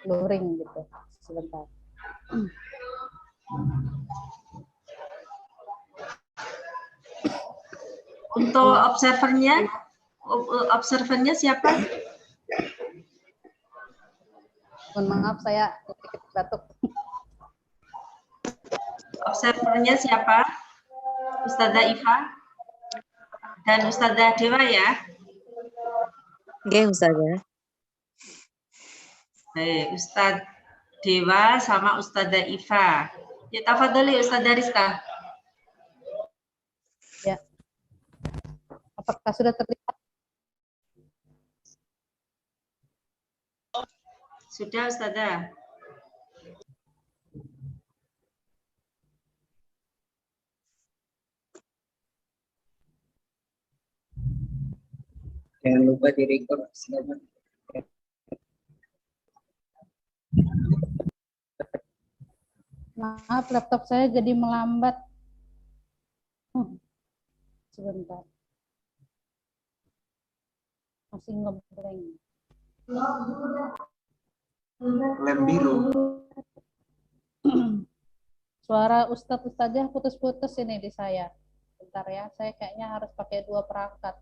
luring gitu. Sebentar. Untuk observernya siapa? Mohon maaf, saya sedikit batuk. Observernya siapa? Ustazah Iva dan Ustazah Dewa ya? Oke, Ustazah. Baik, Ustaz Dewa sama Ustazah Iva. Ya, tafadholi Ustazah Rizka. Ya. Apakah sudah terlihat? Sudah Ustazah. Jangan lupa di-record. Maaf, laptop saya jadi melambat. Sebentar. Masih ngeblank. Lem biru. Suara Ustadz Ustazah putus-putus ini di saya. Bentar ya, saya kayaknya harus pakai 2 perangkat.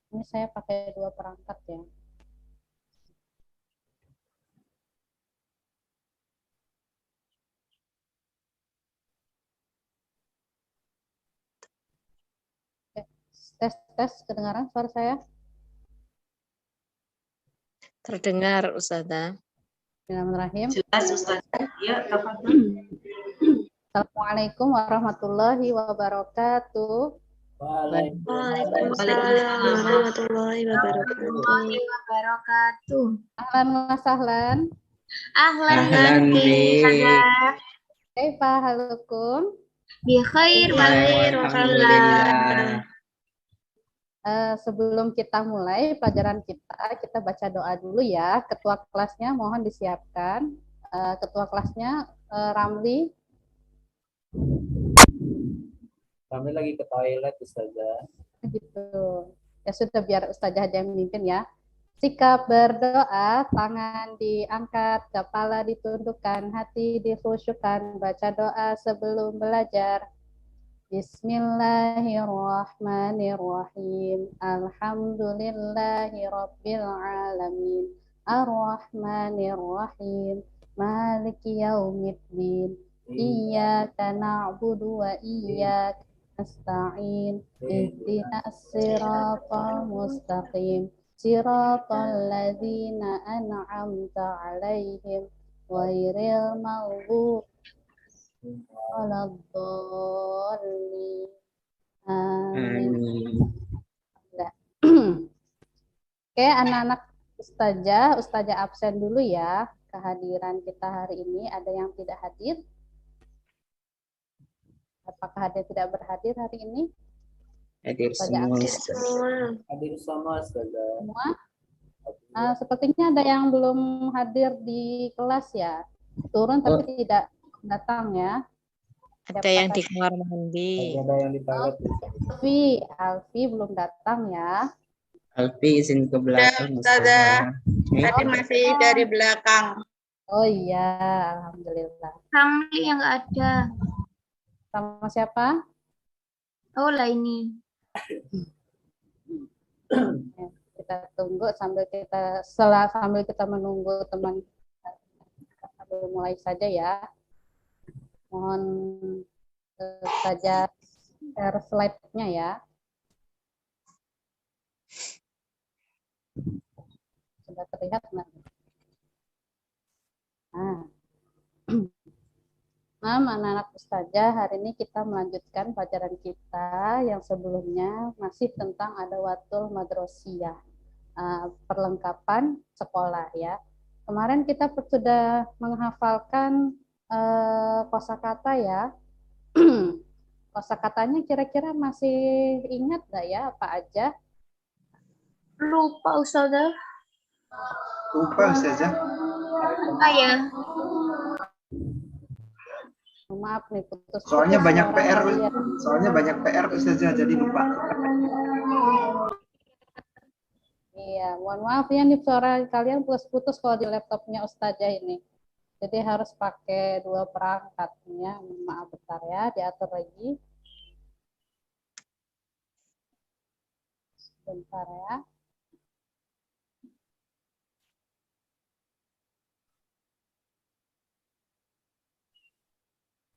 Ini saya pakai 2 perangkat ya. Tes, kedengaran suara saya? Terdengar, Ustazah. Bismillahirrahmanirrahim. Jelas Ustazah. Ya, tafadhol. Assalamualaikum warahmatullahi wabarakatuh. Waalaikumsalam warahmatullahi wabarakatuh. Ahlan wa sahlan. Ahlan Bi. Kaifa halukum? Bi khair Alhamdulillah. Sebelum kita mulai pelajaran kita baca doa dulu ya. Ketua kelasnya mohon disiapkan. Ketua kelasnya Ramli. Kami lagi ke toilet, Ustazah. Gitu. Ya sudah, biar Ustazah aja yang memimpin ya. Sikap berdoa, tangan diangkat, kepala ditundukkan, hati dikhusyukkan, baca doa sebelum belajar. Bismillahirrahmanirrahim. Alhamdulillahirabbil alamin. Arrahmanirrahim. Maliki yaumiddin. Iyyaka na'budu wa iyyaka nasta'in. Ihdinas siratal mustaqim. Siratal ladzina an'amta 'alaihim ghairil maghdubi waladhdallin. Amin. Oke, anak-anak Ustazah absen dulu ya. Kehadiran kita hari ini ada yang tidak hadir? Apakah ada yang tidak berhadir hari ini? Hadir Ustazah semua. absen. Hadir semua, Ustazah. Semua? Sepertinya ada yang belum hadir di kelas ya. Turun tapi tidak datang ya. Ada yang di kamar mandi. Ada yang di toilet. Alfi belum datang ya. Alfi izin ke belakang, Ustazah. Ustazah. Tadi masih dari belakang. Oh iya, alhamdulillah. Ramli yang nggak ada. Sama siapa? Oh lah ini. Ya, kita tunggu sambil kita menunggu teman sambil mulai saja ya. Mohon saja share slide-nya ya. Sudah terlihat nggak? Nah. Nah, anak-anak Ustazah, hari ini kita melanjutkan pelajaran kita yang sebelumnya masih tentang adawatul madrosiyah, perlengkapan sekolah ya. Kemarin kita sudah menghafalkan kosakata ya. Kosakatanya kira-kira masih ingat nggak ya apa aja? Lupa Ustazah. Lupa Ustazah. Ya. Maaf nih putus. Soalnya banyak PR. Soalnya banyak PR Ustazah, jadi lupa. Iya, mohon maaf ya nih suara kalian putus-putus kalau di laptopnya Ustazah ini. Jadi harus pakai 2 perangkat ya. Maaf bentar ya, diatur lagi. Bentar ya.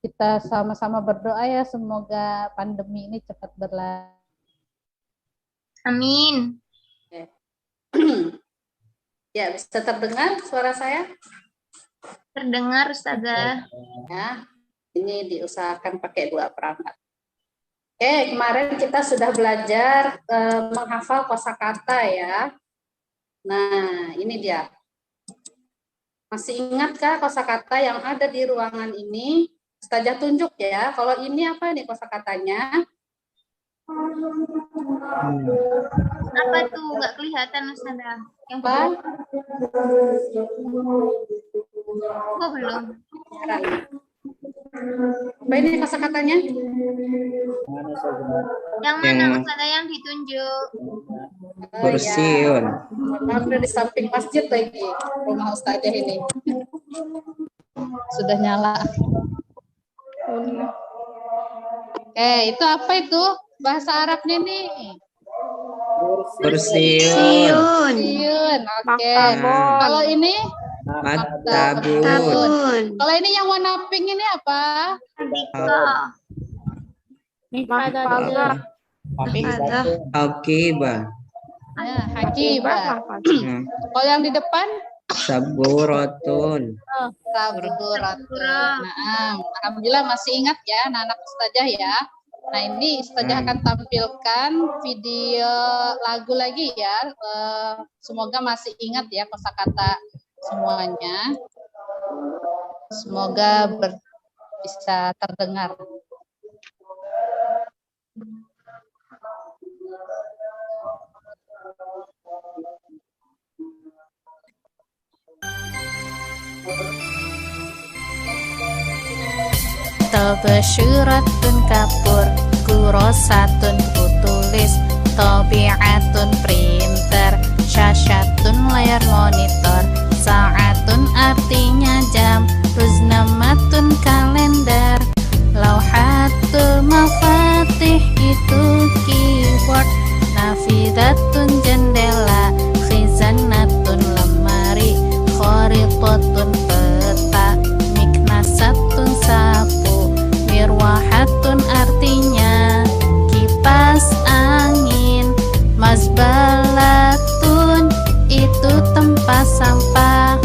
Kita sama-sama berdoa ya, semoga pandemi ini cepat berlalu. Amin. Ya, bisa terdengar suara saya? Terdengar Ustazah. Ya, ini diusahakan pakai 2 perangkat. Oke, kemarin kita sudah belajar menghafal kosakata ya. Nah, ini dia. Masih ingatkah kosakata yang ada di ruangan ini? Ustazah tunjuk ya. Kalau ini apa nih kosakatanya? Apa tuh? Nggak kelihatan Ustazah. Yang Apa? Oh, belum. Apa ini kosakatanya? Yang mana Ustazah yang ditunjuk? Kursiun. Maaf, udah di samping masjid lagi rumah Ustazah ini. Sudah nyala. Itu apa itu? Bahasa Arabnya nih. Kursiun. Siun. Oke. Maktabun. Kalau ini? Maktabun. Kalau ini yang warna pink ini apa? Akibah. Ya, Hakibah. Kalau yang di depan? Saburatun. Saburatun. Nah, alhamdulillah masih ingat ya anak-anak Ustazah ya. Nah, ini Ustazah akan tampilkan video lagu lagi ya. Semoga masih ingat ya kosakata semuanya. Semoga bisa terdengar. Tabasyiratun kapur, kurosatun kutulis, tabiatun printer, syasyatun layar monitor, saatun artinya jam, ruznamatun kalender, lauhatul mafatih itu keyboard, nafidatun jendela, khizanatun lemari, kharitatun peta, miknasatun sapu, mirwahatun artinya kipas angin, mazbalatun itu tempat sampah.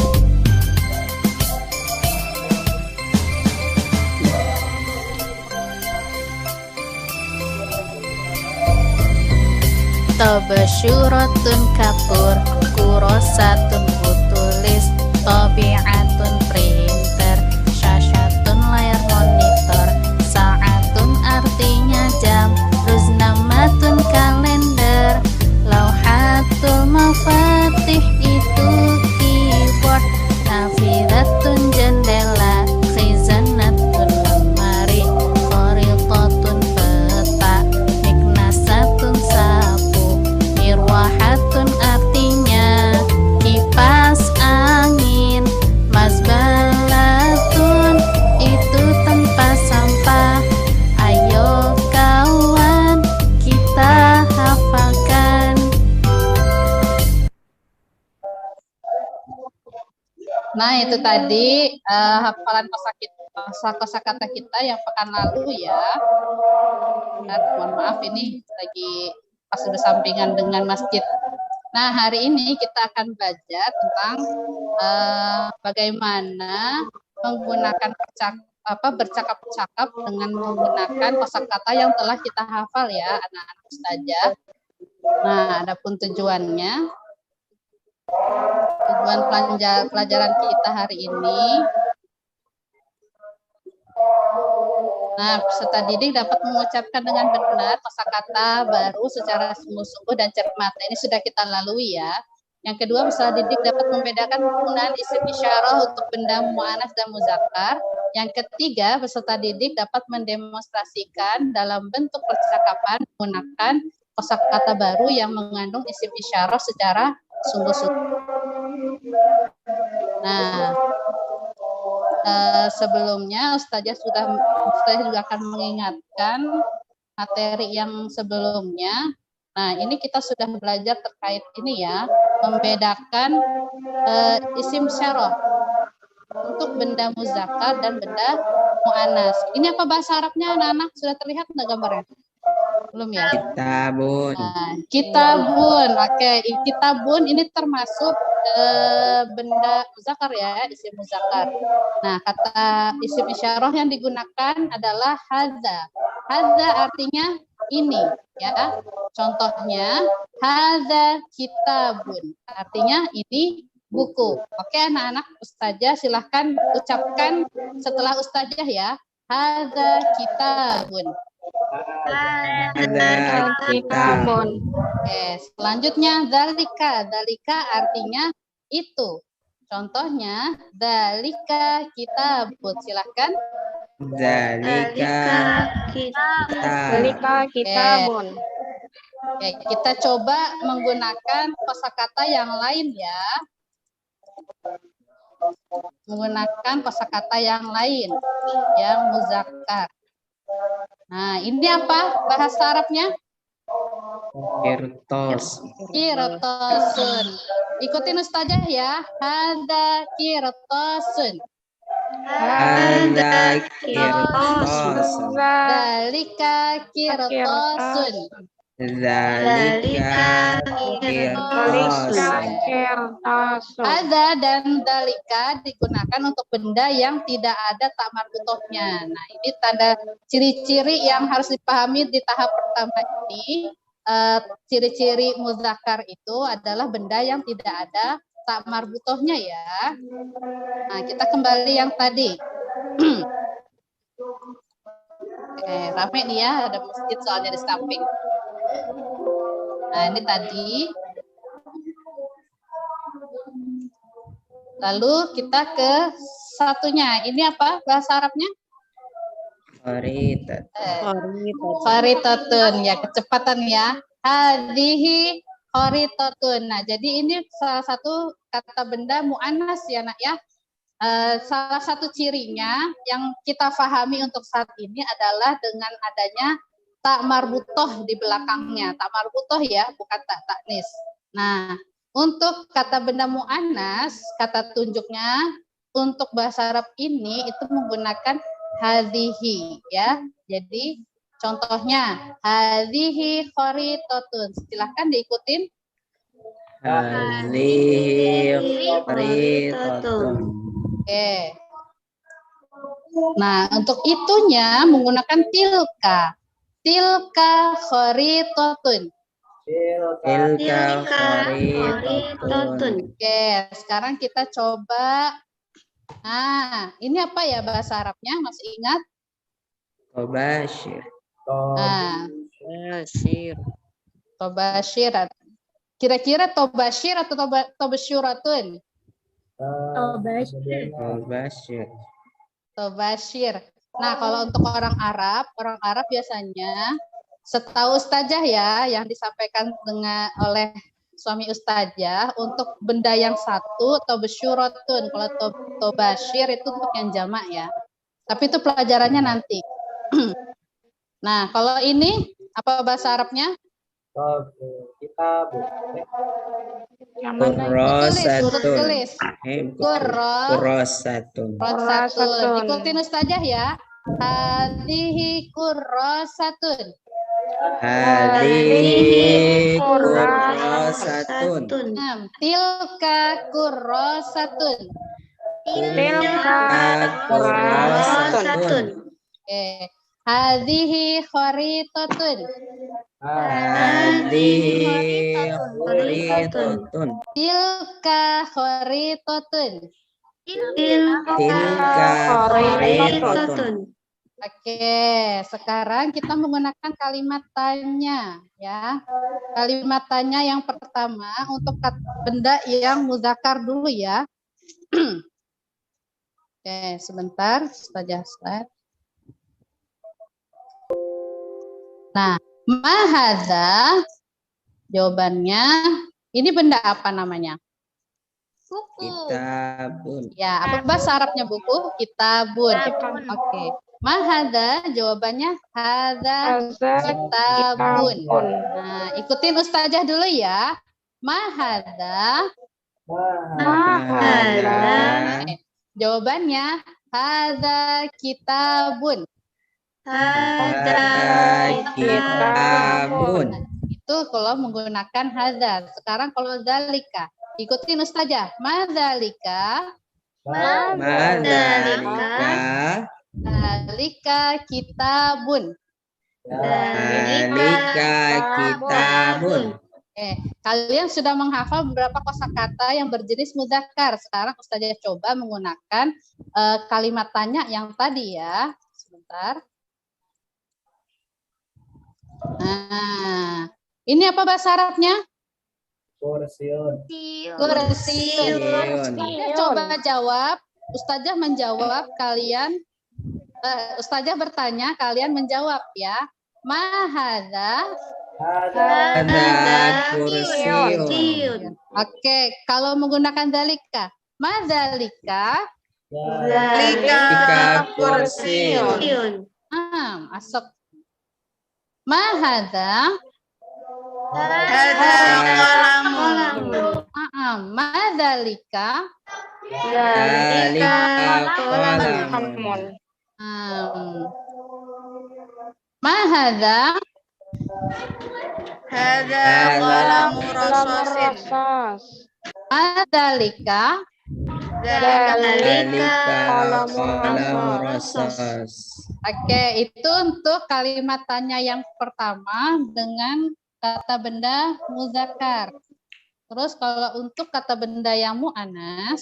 Tabasyiratun kapur, kurosatun kutulis, tabiatun printer, syasyatun layar monitor, saatun artinya jam, ruznamatun kalender, lauhatul mafatih itu keyboard, nafidatun jendela, khizanatun lemari, kharitatun peta, miknasatun sapu, mirwahatun artinya kipas angin, mazbalatun itu tempat sampah. Ayo kawan kita hafalkan. Nah, itu tadi hafalan kosakata kita yang pekan lalu ya. Dan mohon maaf ini lagi pas bersampingan dengan masjid. Nah, hari ini kita akan belajar tentang bagaimana menggunakan bercakap-cakap dengan menggunakan kosakata yang telah kita hafal ya anak-anak ustazah. Nah, adapun tujuan pelajaran kita hari ini. Nah, peserta didik dapat mengucapkan dengan benar kosakata baru secara sungguh-sungguh dan cermat. Nah, ini sudah kita lalui ya. Yang kedua, peserta didik dapat membedakan penggunaan isim isyarah untuk benda mu'anats dan muzakkar. Yang ketiga, peserta didik dapat mendemonstrasikan dalam bentuk percakapan menggunakan kosakata baru yang mengandung isim isyarah secara sungguh-sungguh. Nah, sebelumnya Ustazah juga akan mengingatkan materi yang sebelumnya. Nah, ini kita sudah belajar terkait ini ya, membedakan isim syarah untuk benda muzakkar dan benda mu'annas. Ini apa bahasa Arabnya anak-anak? Sudah terlihat enggak gambarnya? Belum ya? Kitabun. Nah, kitabun. Oke, kitabun ini termasuk benda muzakkar ya, isim muzakkar. Nah, kata isim isyarah yang digunakan adalah hadza. Hadza artinya ini ya. Contohnya hadza kitabun. Artinya ini buku. Oke, anak-anak, ustazah silahkan ucapkan setelah ustazah ya. Hadza kitabun. Ada kitabun. Oke, selanjutnya dzalika. Dzalika artinya itu. Contohnya dzalika kitabun. Silahkan. Dzalika kitabun. Oke, kita coba menggunakan kosakata yang lain ya. Menggunakan kosakata yang lain yang muzakkar. Nah, ini apa bahasa Arabnya? Kirtos. Kirtosun. Ikutin ustazah ya. Hadza kirtosun. Ada kirtos. Dzalika kirtosun. Dzalika kirtos. Hadza dan dzalika digunakan untuk benda yang tidak ada tak marbutohnya. Nah, ini tanda ciri-ciri yang harus dipahami di tahap pertama ini. Ciri-ciri muzakkar itu adalah benda yang tidak ada tak marbutohnya ya. Nah, kita kembali yang tadi. Oke, rame nih ya, ada masjid soalnya di samping. Nah, ini tadi. Lalu kita ke satunya. Ini apa bahasa Arabnya? Kharitatun ya, kecepatan ya. Hadhihi kharitatun. Nah, jadi ini salah satu kata benda mu'annas ya, Nak ya. Salah satu cirinya yang kita pahami untuk saat ini adalah dengan adanya tak marbutoh di belakangnya. Tak marbutoh ya, bukan tak taknis. Nah, untuk kata benda mu'annas, kata tunjuknya untuk bahasa Arab ini itu menggunakan hadhihi ya. Jadi contohnya hadhihi kharitatun. Silahkan diikutin. Hadhihi kharitatun. Oke. Nah, untuk itunya menggunakan tilka. Tilka kharitatun. Tilka kharitatun. Oke, sekarang kita coba. Nah, ini apa ya bahasa Arabnya? Masih ingat? Tobashir. Nah, Tobashir. tobashir. Kira-kira tobashir atau tobashuratun? Tobashir. Tobashir. Nah, kalau untuk orang Arab biasanya setahu ustazah ya yang disampaikan oleh suami ustazah untuk benda yang satu tobashuratun. Kalau tobashir itu untuk yang jamak ya. Tapi itu pelajarannya nanti. Nah, kalau ini apa bahasa Arabnya? Kurosatun. Tulis. Kurosatun. Ikutin ustazah ya. Hadhihi kurosatun. Hadhihi kurosatun. Tilka kurosatun. Tilka kurasatun. Oke. Hadhihi kharitatun. Hadhihi kharitatun. Tilka kharitatun. Tilka kharitatun. Oke, sekarang kita menggunakan kalimat tanya ya. Kalimat tanya yang pertama untuk benda yang muzakkar dulu ya. Oke, sebentar, Ustazah slide. Nah, mahadza jawabannya ini benda apa namanya? Buku. Kitabun. Ya, apa bahasa Arabnya buku? Kitabun. Oke. Mahadza jawabannya hadza kitabun. Nah, ikutin Ustazah dulu ya. Mahadza. Oke. Jawabannya hadza kitabun. Kitabun. Itu kalau menggunakan hadza. Sekarang kalau zalika, ikutin Ustazah. Madzalika. Zalika kitabun. Zalika kitabun. Kalian sudah menghafal beberapa kosakata yang berjenis mudzakkar. Sekarang Ustazah coba menggunakan kalimat tanya yang tadi ya. Sebentar. Nah, ini apa bahasa Arabnya? Kursiun. Kursiun. Coba jawab. Ustazah menjawab, kalian Ustazah bertanya, kalian menjawab ya. Mahadza. Hadza kursiun. Oke, kalau menggunakan zalika, madzalika. Zalika kursiun. Masuk. Mahadza. Madzalika. Zalika qalamun. Mahadza. Madzalika. Zalika qalamun rasas. Oke, itu untuk kalimat tanya yang pertama dengan kata benda muzakkar. Terus kalau untuk kata benda yang muannas,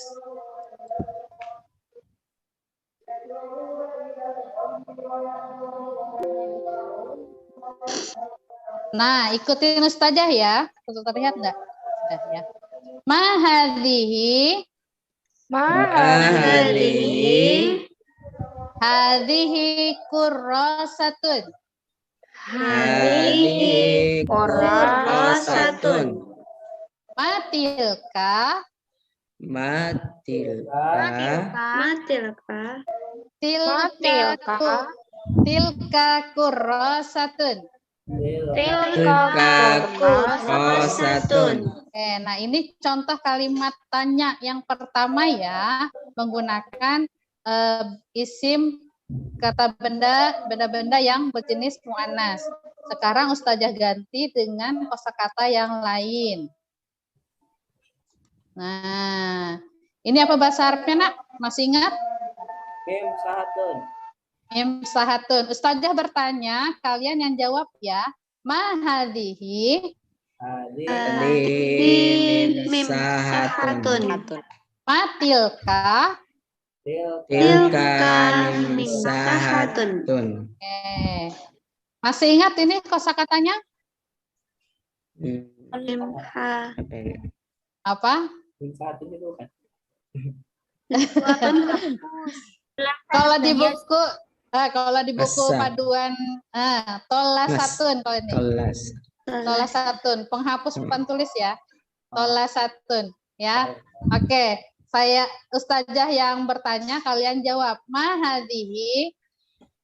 nah, ikutin Ustazah ya. Terlihat enggak? Sudah ya. Mahadhihi. Hadhihi kurrasatun. Hadhihi kurrasatun. Matilka. Tilka kurrasatun. Nah ini contoh kalimat tanya yang pertama ya, menggunakan isim kata benda-benda yang berjenis muannas. Sekarang Ustazah ganti dengan kosakata yang lain. Nah, ini apa bahasa Arabnya, Nak? Masih ingat? Mim sahatun. Ustazah bertanya, kalian yang jawab ya. Mahadhihi. Mim sahatun. Matilka. Tilka mim sahatun. Masih ingat ini kosakatanya? Apa? Kalau di buku paduan tolasatun kalau ini. Tolasatun, penghapus papan tulis ya. Tolasatun ya. Oke, saya Ustazah yang bertanya, kalian jawab. Mahadhihi.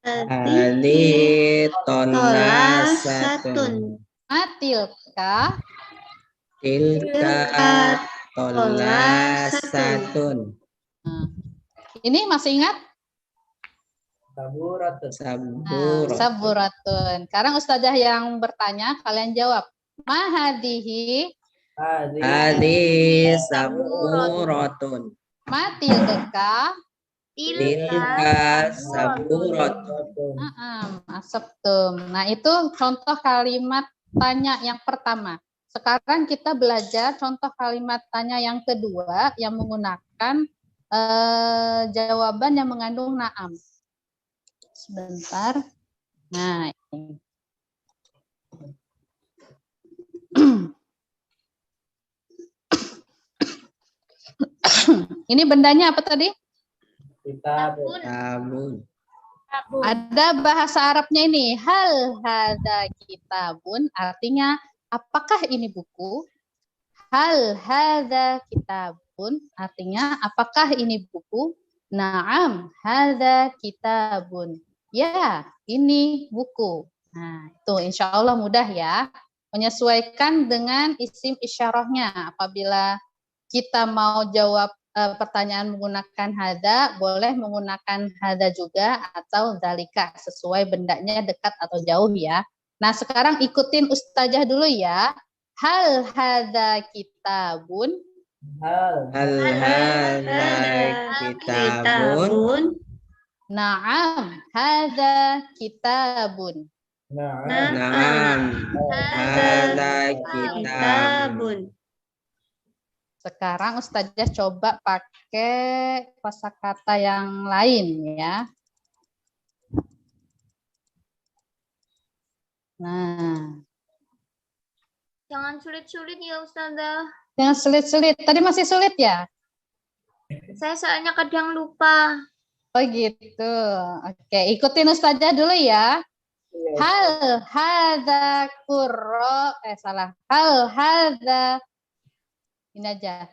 Hadhihi tolasatun. Matilka. Tilka tolasatun. Ini masih ingat? Saburatun. Sekarang Ustazah yang bertanya, kalian jawab. Mahadhihi. Hadhihi saburatun. Matilka. Tilka saburatun. Asabtum. Nah, itu contoh kalimat tanya yang pertama. Sekarang kita belajar contoh kalimat tanya yang kedua yang menggunakan jawaban yang mengandung na'am. Sebentar. Nah, ini. Ini bendanya apa tadi? Kitabun. Ada bahasa Arabnya ini. Hal hada kitabun, artinya apakah ini buku? Hal hada kitabun, artinya apakah ini buku? Naam hada kitabun. Ya, ini buku. Nah, itu insya Allah mudah ya. Menyesuaikan dengan isim isyarahnya. Apabila kita mau jawab pertanyaan menggunakan hada, boleh menggunakan hada juga atau dalika, sesuai bendanya dekat atau jauh ya. Nah, sekarang ikutin Ustazah dulu ya. Hal hada kitabun. Hal hada kitabun. Naam hada kitabun. Naam hada kitabun. Sekarang Ustazah coba pakai kosakata yang lain ya. Nah. Jangan sulit-sulit ya Ustazah. Jangan sulit-sulit. Tadi masih sulit ya? Saya soalnya kadang lupa. Oh gitu. Oke, ikutin Ustazah dulu ya. Hal hadza salah. Hal hadza ini aja.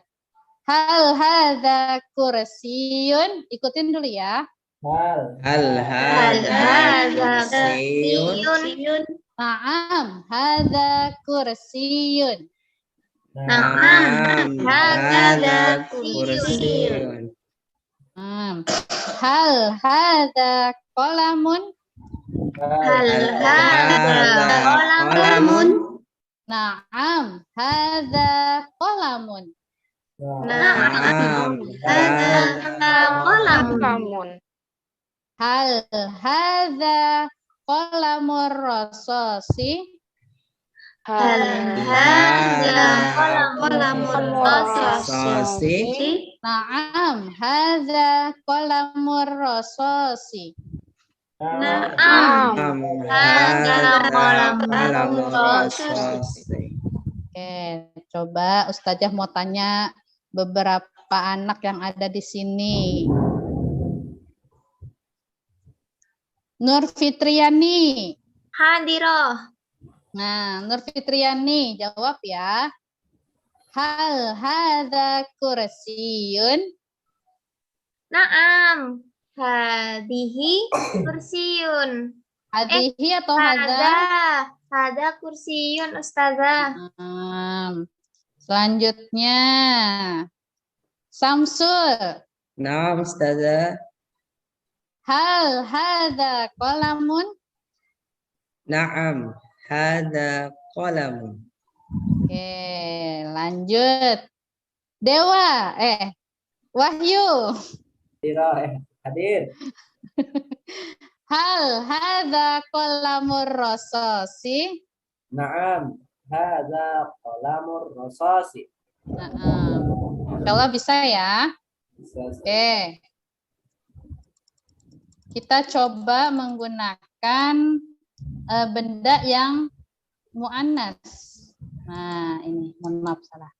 Hal hadza kursiyun. Ikutin dulu ya. Hal hadza kursiyun. Naam hadza kursiyun. Naam hadza kursiyun. Hal hadza qalamun. Hal hadza qalamun. Naam hadza qalamun. Naam hadza qalamun. Hal hadza qalamur rasasi. Hal hadza qalamur rasasi. Naam hadza qalamur rasasi. Naam hadza qalamur rasasi. Oke, coba Ustazah mau tanya beberapa anak yang ada di sini. Nur Fitriani. Hadiroh. Nah, Nur Fitriani jawab ya. Hal hadza kursiyun. Naam. Hadihi kursiyun. Hadihi atau hadza? Hada kursiyun Ustazah. Selanjutnya Samsul. Naam Ustazah. Hal hadza qalamun. Naam hadza qalamun. Oke, lanjut. Dewa, Wahyu. Hadir. Hal hadza qalamur rasasi. Naam, hadza qalamur rasasi. Kalau bisa ya. Oke. Kita coba menggunakan benda yang muannas. Nah, ini mohon maaf salah.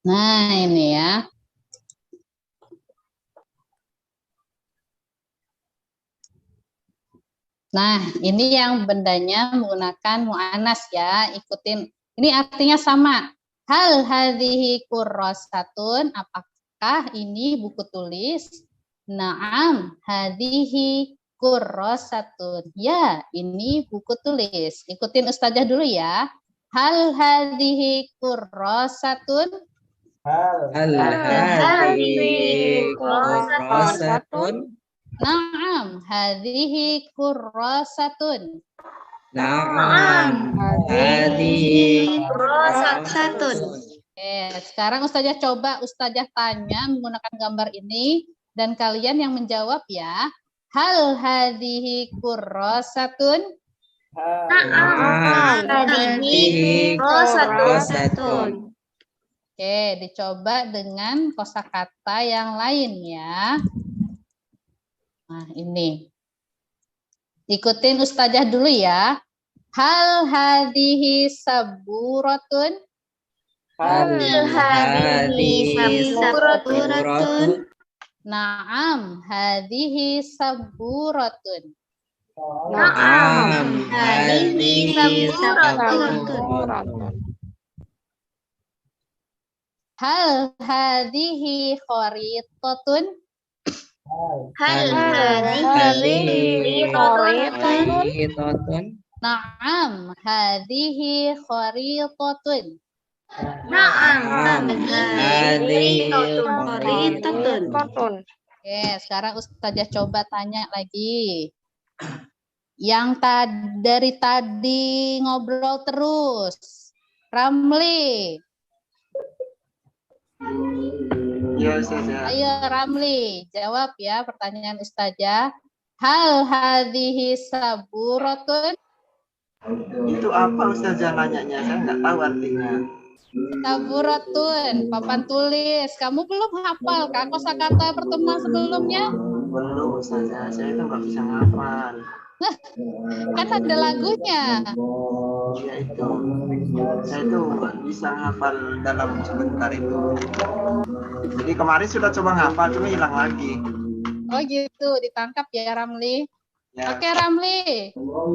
Nah, ini ya. Nah, ini yang bendanya menggunakan mu'anas ya. Ikutin. Ini artinya sama. Hal hadhihi kurrasatun. Apakah ini buku tulis? Naam, hadhihi kurrasatun. Ya, ini buku tulis. Ikutin Ustazah dulu ya. Hal hadhihi kurrasatun? Hal hadhihi kurrasatun? Na'am, hadhihi kurrasatun. Na'am, hadhihi kurrasatun. Oke, sekarang Ustazah coba Ustazah tanya menggunakan gambar ini dan kalian yang menjawab ya. Hal hadhihi kurrasatun? Na'am, hadhihi kurrasatun. Oke, dicoba dengan kosakata yang lain ya. Nah, ini. Ikutin Ustazah dulu ya. Hal hadhihi saburatun? Hal hadhihi saburatun? Na'am, hadhihi saburatun. Na'am, hadhihi saburatun. Hal hadhihi kharitatun? Hal hadhihi kharitatun? Na'am, hadhihi kharitatun. Na'am, hadhihi kharitatun. Oke, sekarang Ustazah coba tanya lagi. Yang dari tadi ngobrol terus. Ramli. Ya, Ustazah. Ayo Ramli, jawab ya pertanyaan Ustazah. Hal hadhihi saburatun? Itu apa Ustazah nanyanya? Saya nggak tahu artinya. Saburatun, papan tulis. Kamu belum hafal kan kosakata pertemuan sebelumnya? Belum Ustazah, saya itu nggak bisa ngapal. Kan ada lagunya. Ya itu, saya itu nggak bisa ngapal dalam sebentar itu. Jadi kemarin sudah coba ngapal, cuma hilang lagi. Oh gitu, ditangkap ya Ramli. Ya. Oke Ramli,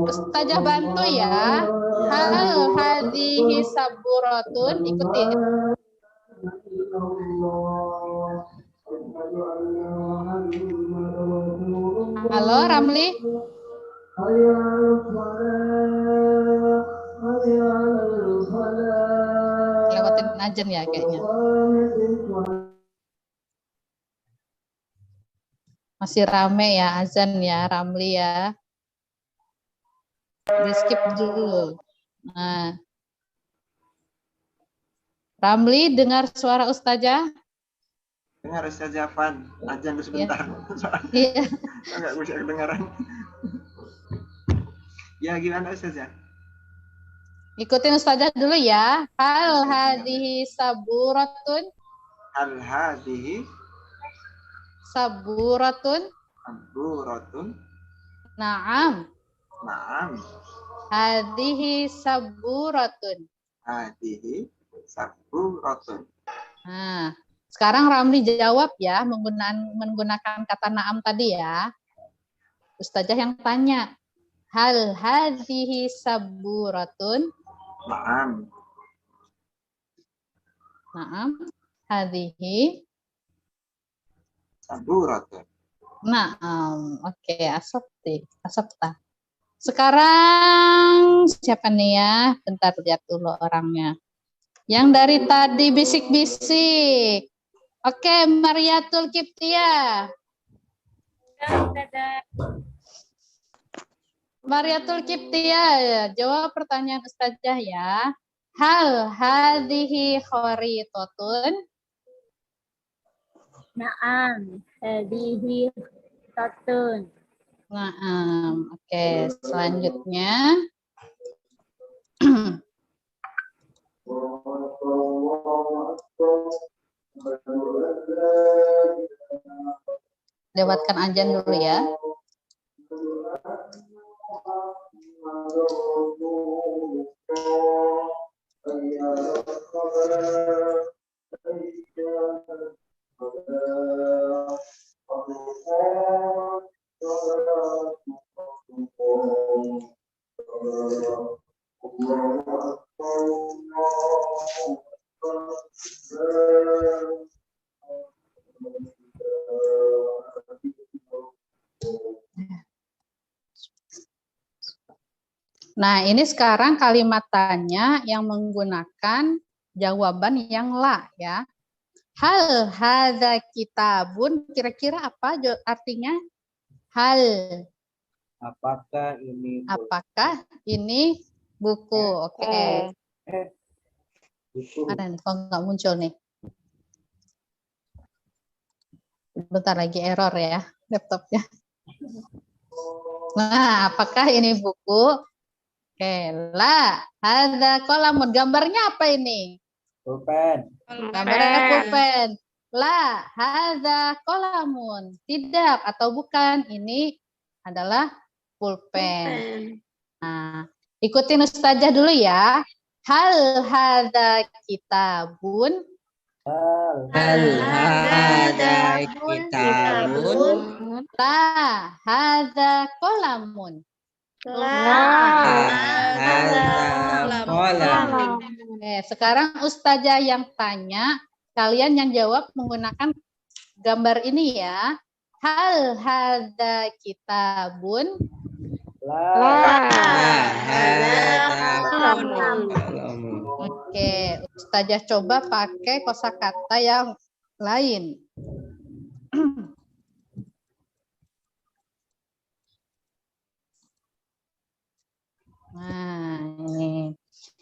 Ustazah bantu ya. Hal hadhihi saburatun, ikutin. Halo Ramli. Lewatin ajan ya kayaknya. Masih rame ya azan ya Ramli ya. Di skip dulu. Nah. Ramli dengar suara Ustazah? Dengar Ustazah Afan, azan dulu sebentar. Iya. Nggak bisa kedengaran. Ya gimana Ustazah? Ikutin Ustazah dulu ya. Hal hadhihi saburatun? Hal hadhihi Saburatun? saburatun? Naam. Naam. Hadhihi saburatun. Hadhihi saburatun. Nah, sekarang Ramli jawab ya menggunakan kata naam tadi ya. Ustazah yang tanya. Hal hadhihi saburatun? Naam. Naam. Hadhihi Saburatun. naam. Oke, asabta. Sekarang siapa nih ya? Bentar lihat dulu orangnya. Yang dari tadi bisik-bisik. Oke, Mariatul Kiptia. Mariatul Kiptia, jawab pertanyaan Ustazah ya. Hal hadhihi kharitatun? Naam, hadhihi tatun. Naam. Oke, selanjutnya. Lewatkan ajan dulu ya. Nah, ini sekarang kalimat tanya yang menggunakan jawaban yang la ya. Hal hadza kitabun, kira-kira apa artinya? Hal, Apakah ini buku? apakah ini buku? Oke. Buku. Mana nih? Kok nggak muncul nih? Bentar lagi error ya laptopnya. Nah, apakah ini buku? Oke, la hadza qalamun. Gambarnya apa ini? Pulpen. Gambarnya pulpen. La hadza qalamun. Tidak atau bukan, ini adalah pulpen. Nah, ikutin Ustazah dulu ya. Hal hadza kitabun. Hal hadza kitabun. La hadza qalamun. Oke, sekarang Ustazah yang tanya, kalian yang jawab menggunakan gambar ini ya. Hal hadza kitabun. Oke, Ustazah coba pakai kosakata yang lain. Nah, ini.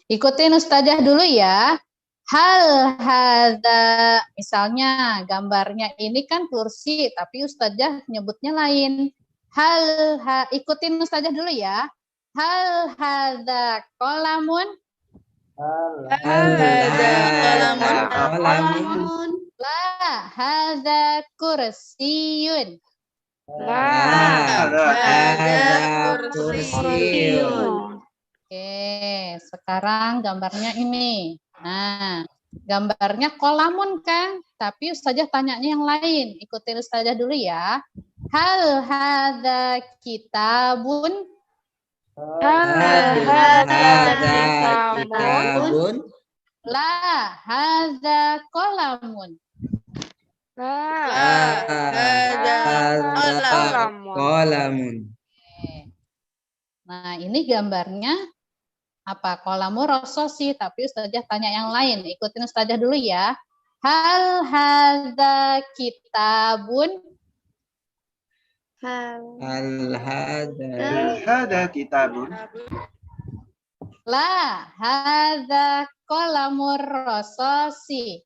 Ikutin Ustazah dulu ya. Hal hadza, misalnya gambarnya ini kan kursi, tapi Ustazah nyebutnya lain. Ikutin Ustazah dulu ya. Hal hadza qalamun. La hadza kursiyun. Oke, sekarang gambarnya ini. Nah, gambarnya kolamun kan, tapi Ustazah tanyanya yang lain. Ikutin Ustazah dulu ya. Hal hadza kitabun. La hadza qalamun. Nah, ini gambarnya apa? Kolamu rososi, tapi Ustazah tanya yang lain. Ikutin Ustazah dulu ya. Hal hadza kitabun. Hadza kitabun. La hadza kolamur rososi.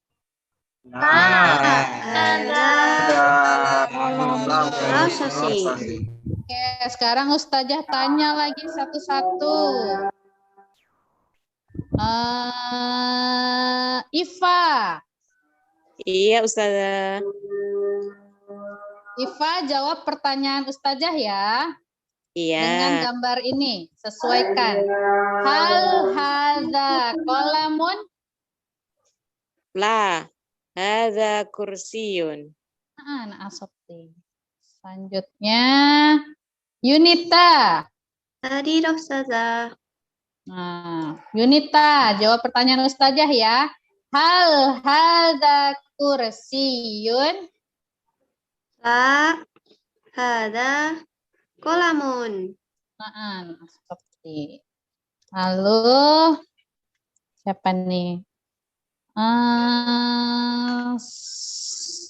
Oke, sekarang Ustazah tanya lagi satu-satu. Iva. Iya, Ustazah. Iva jawab pertanyaan Ustazah ya. Iya. Dengan gambar ini, sesuaikan. Hal hadza qalamun. La hadza kursiyun. Nah, asopti. Selanjutnya Yunita. Tadi Ustazah. Nah, Yunita jawab pertanyaan Ustazah ya. Hal hadza kursiyun. La hadza qalamun. Nah, seperti. Lalu siapa nih?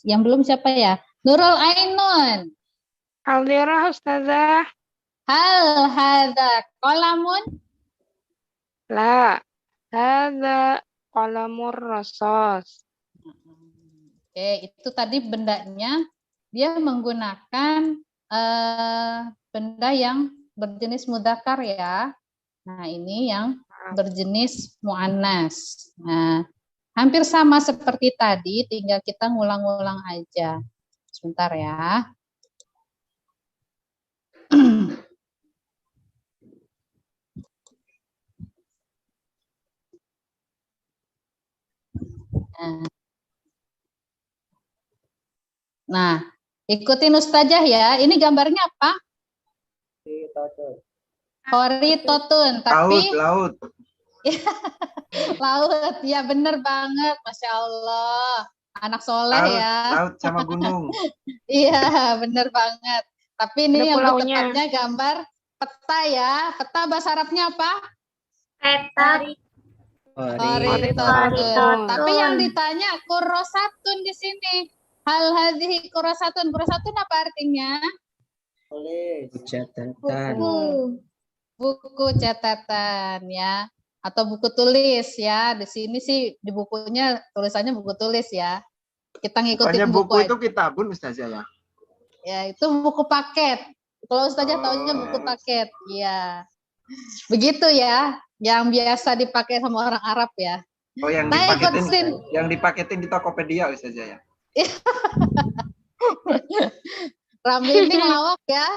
Yang belum siapa ya? Nurul Ainun. Aldirah Ustazah. Hal hadza qalamun. La hadza qalamur rasos. Oke, itu tadi bendanya dia menggunakan benda yang berjenis mudzakkar ya. Nah, ini yang berjenis muannas. Nah, hampir sama seperti tadi, tinggal kita ngulang-ngulang aja. Sebentar ya. Nah, ikutin Ustazah ya. Ini gambarnya apa? Horitotun. Tapi Laut. laut, ya bener banget, Masya Allah. Anak soleh ya. Laut sama gunung. Iya, bener banget. Tapi ini Ada yang pulaunya. tepatnya gambar Peta ya. Peta bahasa Arabnya apa? Peta. Khoritotun. Tapi yang ditanya kurosatun di sini. Hal hadhihi kurosatun. Kurosatun apa artinya? Catatan. Buku catatan ya. Atau buku tulis ya. Di sini sih di bukunya tulisannya buku tulis ya. Kita ngikutin Bukannya buku buku itu kitabun Ustazah ya? ya, itu buku paket. Kalau Ustazah tahunya buku paket. Iya. Begitu ya, yang biasa dipakai sama orang Arab ya. Oh, yang Nah, dipaketin di Tokopedia Ustazah ya? Ramli ini ngelawak ya.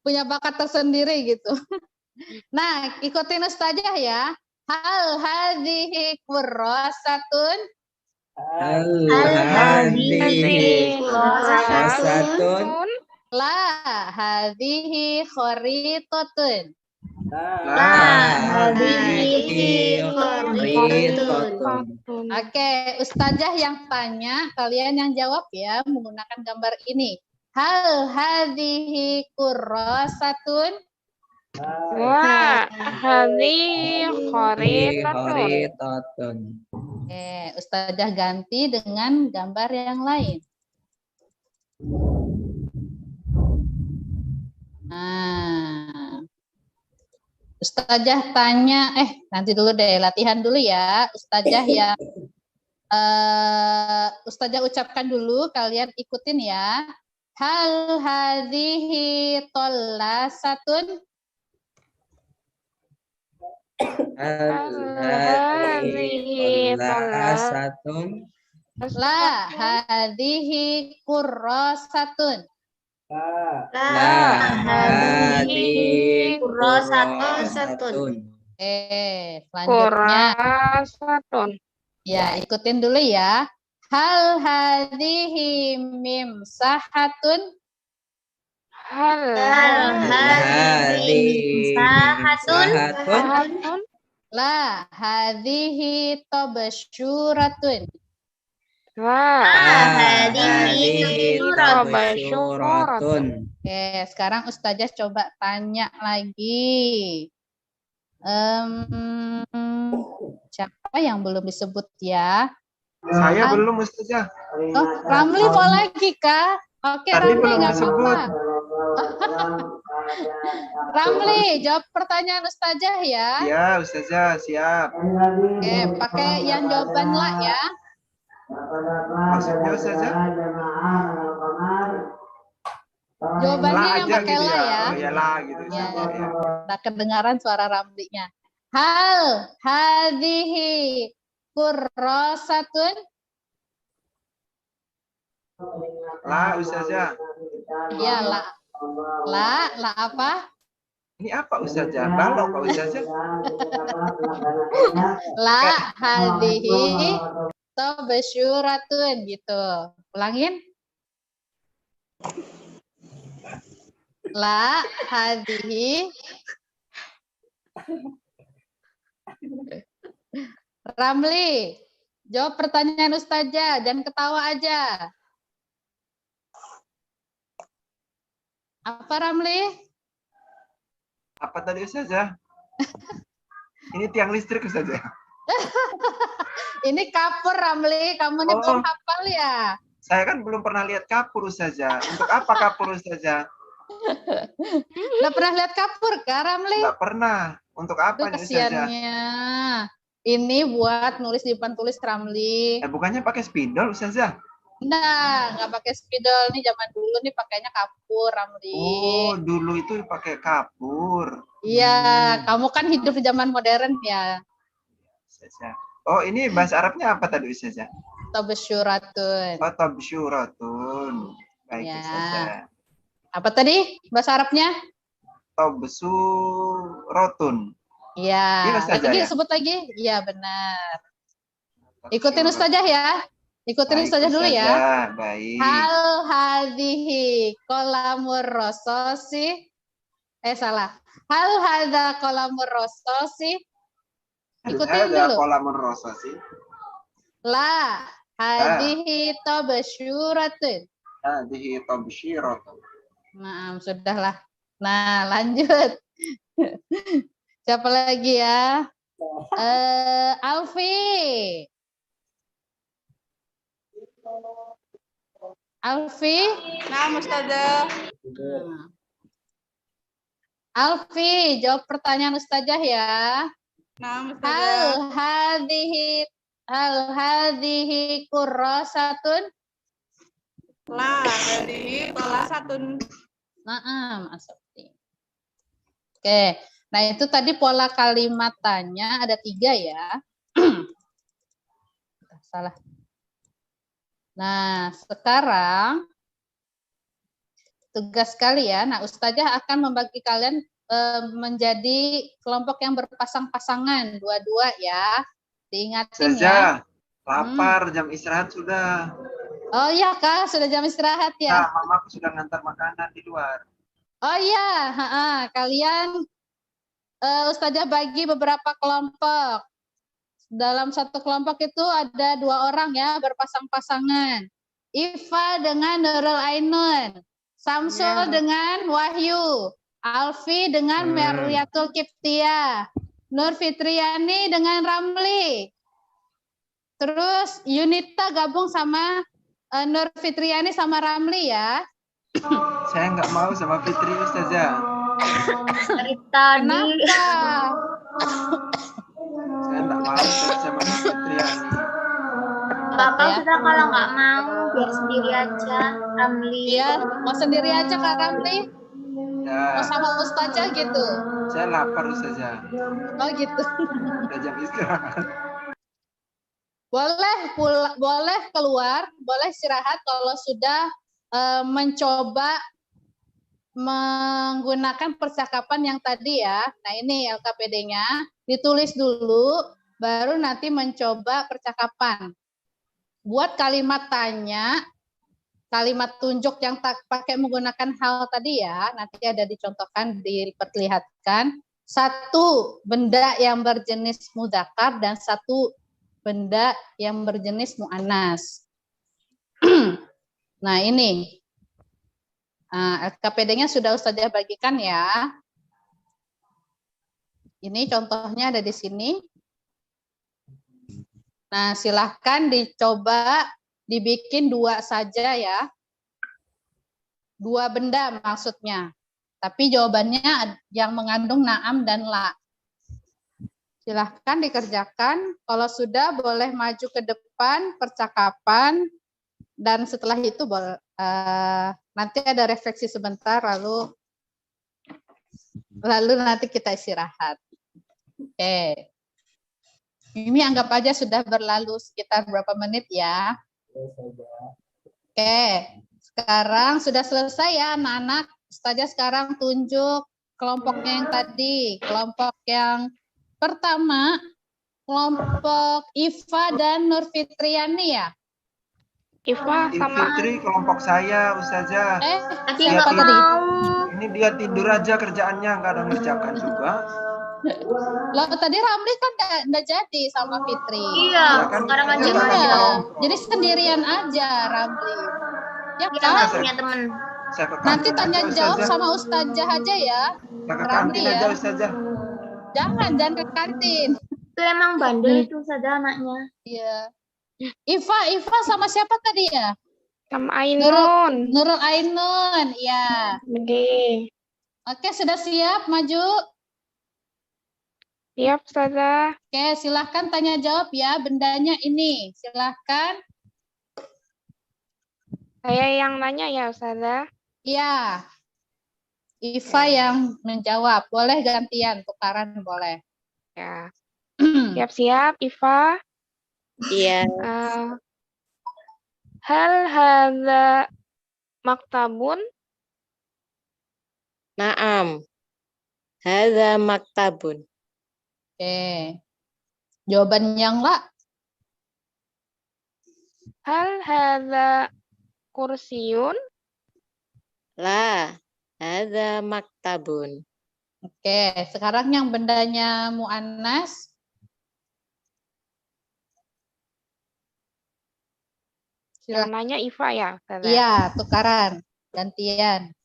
Punya bakat tersendiri gitu. Nah, ikutin Ustazah ya. Hal hadhihi kurrasatun. Hal hadhihi kurrasatun. La hadhihi kharitatun. hadhihi kharitatun. Oke, Ustazah yang tanya, kalian yang jawab ya menggunakan gambar ini. Hal hadhihi kurrasatun. La hadhihi kharitatun. Ustazah ganti dengan gambar yang lain. Nah, Ustazah tanya, nanti dulu deh, latihan dulu ya. Ustazah yang Ustazah ucapkan dulu, kalian ikutin ya. Hal hadhihi tollasatun. Hadhihi tollasatun. La hadhihi kurrasatun. hadhihi kurrasatun. Selanjutnya. Kurrasatun. Ya, ikutin dulu ya. Hal hadhihi mimsahatun. Hal hadhihi sahatun. La hadhihi tabsyuratun. hadhihi tabsyuratun. Sekarang Ustazah coba tanya lagi. Siapa yang belum disebut ya? Saya belum Ustazah. Oh, Ramli mau lagi kah? Oke, Tadi Ramli belum nggak disebut. apa-apa. Ramli, jawab pertanyaan Ustazah ya. Ya Ustazah, siap. Oke, pakai yang jawaban la ya. Maksudnya Ustazah? Jawabannya yang aja pakai gitu la ya. ya. Oh ya lah gitu Ya, Ustazah. Ya. udah kedengaran suara Ramlinya. Hal hadhihi kurrasatun. La Ustazah. Ya, la apa? Ini apa Ustazah? Balok Pak Ustazah? La hadhihi tabsyuratun gitu. Ulangin. La hadhihi. Ramli, jawab pertanyaan Ustazah, jangan ketawa aja. Apa Ramli? Apa tadi Ustazah? Ini tiang listrik Ustazah. Ini kapur Ramli, kamu nih belum hafal ya? Saya kan belum pernah lihat kapur Ustazah. Untuk apa kapur Ustazah? Nggak pernah lihat kapur kah Ramli? Nggak pernah. Untuk apa nih Ustazah? Kesiannya. Ini buat nulis di depan tulis Ramli. Bukannya pakai spidol Ustazah? Nah, nggak pakai spidol nih, zaman dulu nih pakainya kapur Ramli. Oh, dulu itu pakai kapur. Iya, kamu kan hidup di zaman modern ya. Ustazah. Oh, ini bahasa Arabnya apa tadi Ustazah? Tabsyuratun. Oh, tabsyuratun. Baik Ya. Ustazah. Apa tadi bahasa Arabnya? Tabsyuratun. Iya. Iya, Ustazah, Lagi ya? sebut lagi. Iya, benar. Ikutin Ustazah ya. Ikutin Baik, Ustazah dulu ya. Ustazah. Baik. Hal hadhihi kolamur rososi. Salah. Hal hadha kolamur rososi. Ikutin Ada dulu. kolam rosasi. La hadhihi tabsyuratun. Hadhihi tabsyiratun. Nah, sudahlah. Nah, lanjut. Siapa lagi ya? Alfi. Alfi. Nah, Ustazah. Alfi, jawab pertanyaan Ustazah ya. Nah, Ustazah. Hal hadhihi kurrasatun? La, hadhihi qalasatun. Naam, asabti. Oke, nah itu tadi pola kalimat tanya ada 3 ya. Salah. Nah, sekarang tugas kalian, nah Ustazah akan membagi kalian menjadi kelompok yang berpasang-pasangan, 2-2 ya. Diingatin ya. Lapar, jam istirahat sudah. Oh iya Kak, sudah jam istirahat ya. Nah, mamaku sudah ngantar makanan di luar. Oh iya, kalian Ustazah bagi beberapa kelompok. Dalam satu kelompok itu ada 2 orang ya, berpasang-pasangan. Iva dengan Nurul Ainun, Samsul dengan Wahyu, Alfi dengan Merliatul Kiptia, Nur Fitriani dengan Ramli. Terus Yunita gabung sama Nur Fitriani sama Ramli ya. Saya nggak mau sama Fitri, Ustazah. Kenapa? Saya nggak mau sama Fitriani. Bapak sudah kalau nggak mau biar sendiri aja, Ramli. Iya, mau sendiri aja Kak Ramli. Ya. Mau sama Ustazah gitu. Saya lapar, Ustazah. Oh gitu. Udah jam istirahat. Boleh keluar, boleh istirahat kalau sudah mencoba menggunakan percakapan yang tadi ya. Nah ini LKPD-nya, ditulis dulu, baru nanti mencoba percakapan. Buat kalimat tanya, kalimat tunjuk yang pakai menggunakan hal tadi ya, nanti ada dicontohkan, diperlihatkan. 1 benda yang berjenis mudzakkar dan 1 benda yang berjenis muannas. Nah ini LKPD-nya sudah Ustazah bagikan ya. Ini contohnya ada di sini. Nah silahkan dicoba dibikin 2 saja ya. 2 benda maksudnya. Tapi jawabannya yang mengandung na'am dan la. Silahkan dikerjakan. Kalau sudah boleh maju ke depan percakapan. Dan setelah itu nanti ada refleksi sebentar, lalu nanti kita istirahat. Oke. Ini anggap aja sudah berlalu sekitar berapa menit ya. Oke. Sekarang sudah selesai ya anak-anak. Ustazah sekarang tunjuk kelompoknya yang tadi. Kelompok yang pertama, kelompok Iva dan Nur Fitriani ya. Iva sama Fitri kelompok saya, Ustazah. Siapa tadi? Ini dia tidur aja kerjaannya, nggak ada ngerjakan juga. Loh, tadi Ramli kan nggak jadi sama Fitri. Iya, Ya kan, sekarang aja kita aja. Jadi sendirian aja Ramli. Ya Kita kan? nggak punya teman. Saya ke Nanti kantin tanya aja, jawab Ustazah. sama Ustazah aja ya. Saya ke Ramli kantin ya. aja, Ustazah. Jangan ke kantin. Itu emang bandel itu saja anaknya. Iya. Iva sama siapa tadi ya? sama Ainun. Nurul Ainun, ya. Oke. Oke, sudah siap maju? Siap, Ustazah. Oke, silahkan tanya jawab ya. Bendanya ini, silahkan. Saya yang nanya ya, Ustazah. Iya. Iva yang menjawab. Boleh gantian, tukaran boleh. Ya. Siap-siap, Iva. Iya. Hal hadza maktabun? Naam. Hadza maktabun. Oke. Jawaban yang la. Hal hadza kursiyun? La. Hadza maktabun. Oke, sekarang yang bendanya muannas. Yang nanya Iva ya, Ustazah? Iya, tukaran, gantian.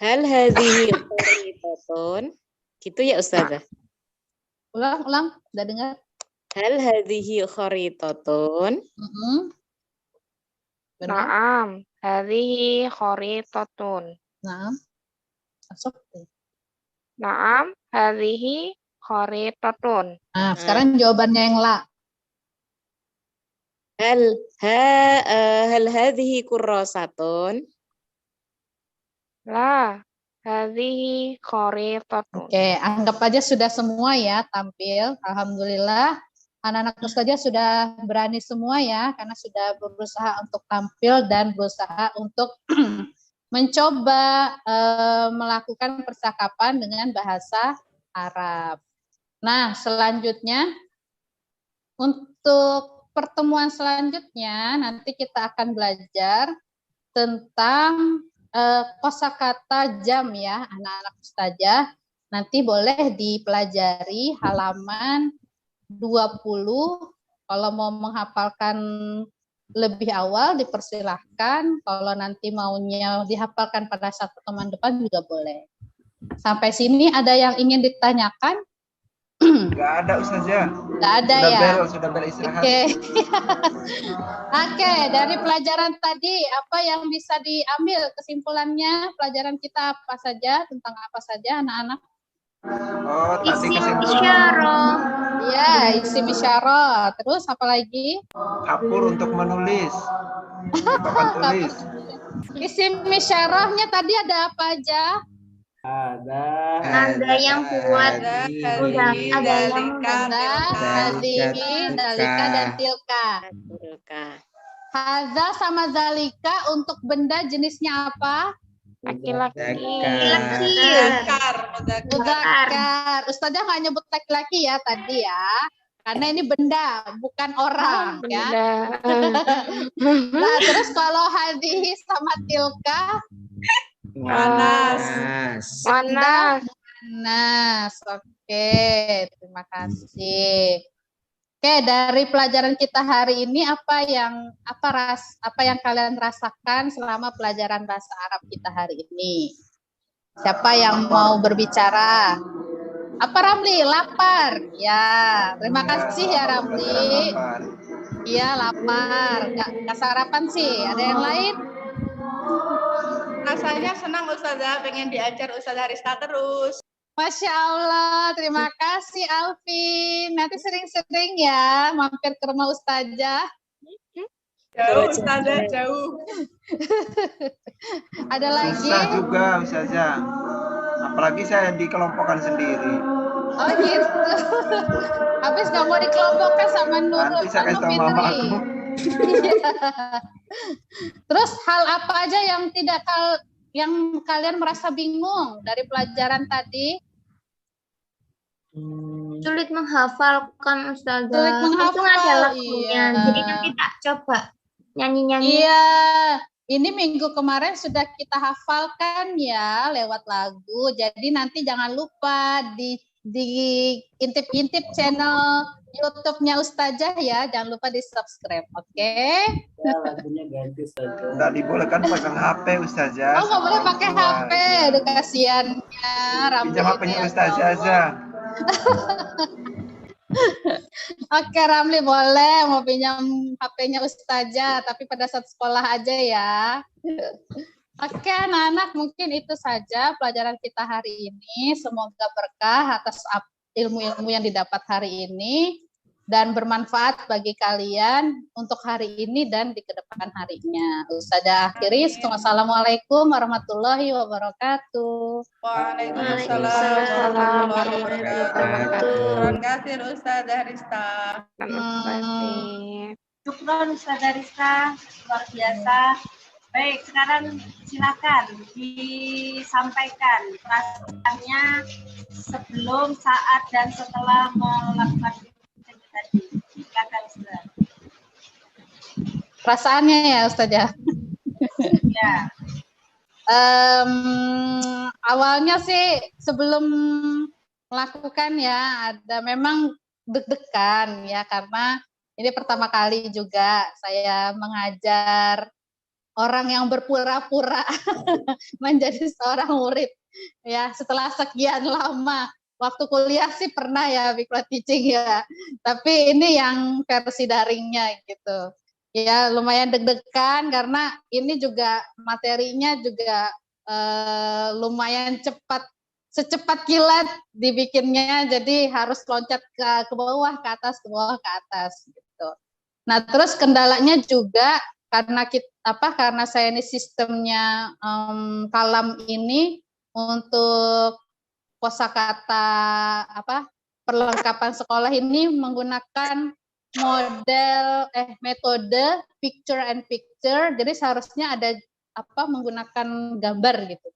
Hal hadhihi kharitatun. Gitu ya Ustazah. Ulang, udah dengar? Hal hadhihi kharitatun. Benar? Naam, hadhihi kharitatun. Naam. Masuk. Naam, hadhihi kharitatun. Nah, sekarang jawabannya yang la. Hal hadhihi kurrasatun. La, hadhihi kharitatun. Oke, anggap aja sudah semua ya tampil. Alhamdulillah. Anak-anak Ustazah sudah berani semua ya, karena sudah berusaha untuk tampil dan berusaha untuk mencoba melakukan percakapan dengan bahasa Arab. Nah, selanjutnya untuk pertemuan selanjutnya nanti kita akan belajar tentang kosakata jam ya, anak-anak Ustazah. Nanti boleh dipelajari halaman 20. Kalau mau menghafalkan lebih awal dipersilahkan. Kalau nanti maunya dihafalkan pada saat pertemuan depan juga boleh. Sampai sini ada yang ingin ditanyakan? Nggak ada Ustazah. Nggak ada ya? Sudah bel istirahat. Oke. Oke, dari pelajaran tadi apa yang bisa diambil kesimpulannya? Pelajaran kita apa saja, tentang apa saja anak-anak? Oh, tadi Isim kesimpulan isyarah. Ya, isim isyarah. Terus apa lagi? kapur untuk menulis. Papan tulis. Isim isyarahnya tadi ada apa aja? Ada yang buat udah ada yang Ada, hadihi, dalika, dan tilka. Haza sama zalika untuk benda jenisnya apa? Laki-laki. Mudzakkar. Ustazah nggak nyebut laki-laki ya tadi ya. Karena ini benda, bukan orang ya. Nah, terus kalau hadihi sama tilka? Panas. Oke, terima kasih. Oke, dari pelajaran kita hari ini apa yang kalian rasakan selama pelajaran bahasa Arab kita hari ini? Siapa yang mau berbicara? Apa Ramli? Lapar? Ya, terima kasih ya Ramli. Iya, lapar. Nggak sarapan sih. Ada yang lain? Rasanya senang Ustazah, pengen diajar Ustazah Rista terus. Masya Allah, terima kasih Alvin. Nanti sering-sering ya mampir ke rumah Ustazah. Jauh Ustazah, jauh. Ada lagi? Susah juga Ustazah. Apalagi saya dikelompokkan sendiri. Oh gitu. Habis nggak mau dikelompokkan sama Nurul. Nanti saya kasih tahu mamaku. Terus hal apa aja yang kalian merasa bingung dari pelajaran tadi? Sulit menghafalkan Ustazah. Sulit menghafal, Itu ada lagunya. iya. Jadi nanti tak coba nyanyi-nyanyi. Iya, ini minggu kemarin sudah kita hafalkan ya lewat lagu. Jadi nanti jangan lupa diintip-intip channel YouTube-nya Ustazah ya. Jangan lupa di-subscribe, oke? Ya, lagunya ganti saja. Nggak dibolehkan pegang HP Ustazah. Oh, nggak boleh pakai HP. Aduh, kasihannya. Pinjam HP-nya Ustazah aja. Oke, Ramli boleh mau pinjam HP-nya Ustazah, tapi pada saat sekolah aja ya. Oke, anak-anak, mungkin itu saja pelajaran kita hari ini. Semoga berkah atas ilmu-ilmu yang didapat hari ini dan bermanfaat bagi kalian untuk hari ini dan di kedepan harinya. Ustazah akhiri, Assalamualaikum warahmatullahi wabarakatuh. Waalaikumsalam warahmatullahi wabarakatuh. Terima kasih Ustazah Rista. Syukron Ustazah Rista, luar biasa. Baik, sekarang silakan disampaikan perasaannya sebelum, saat, dan setelah melakukan tadi. Silakan Ustazah. Perasaannya ya Ustazah. Ya. Awalnya sih sebelum melakukan ya ada memang deg-degan ya, karena ini pertama kali juga saya mengajar orang yang berpura-pura menjadi seorang murid. Ya, setelah sekian lama. Waktu kuliah sih pernah ya micro teaching ya. Tapi ini yang versi daringnya gitu. Ya, lumayan deg-degan karena ini juga materinya juga lumayan cepat, secepat kilat dibikinnya, jadi harus loncat ke bawah, ke atas, ke bawah, ke atas gitu. Nah, terus kendalanya juga karena saya ini sistemnya kalam ini untuk kosakata perlengkapan sekolah ini menggunakan metode picture and picture, jadi seharusnya ada menggunakan gambar gitu.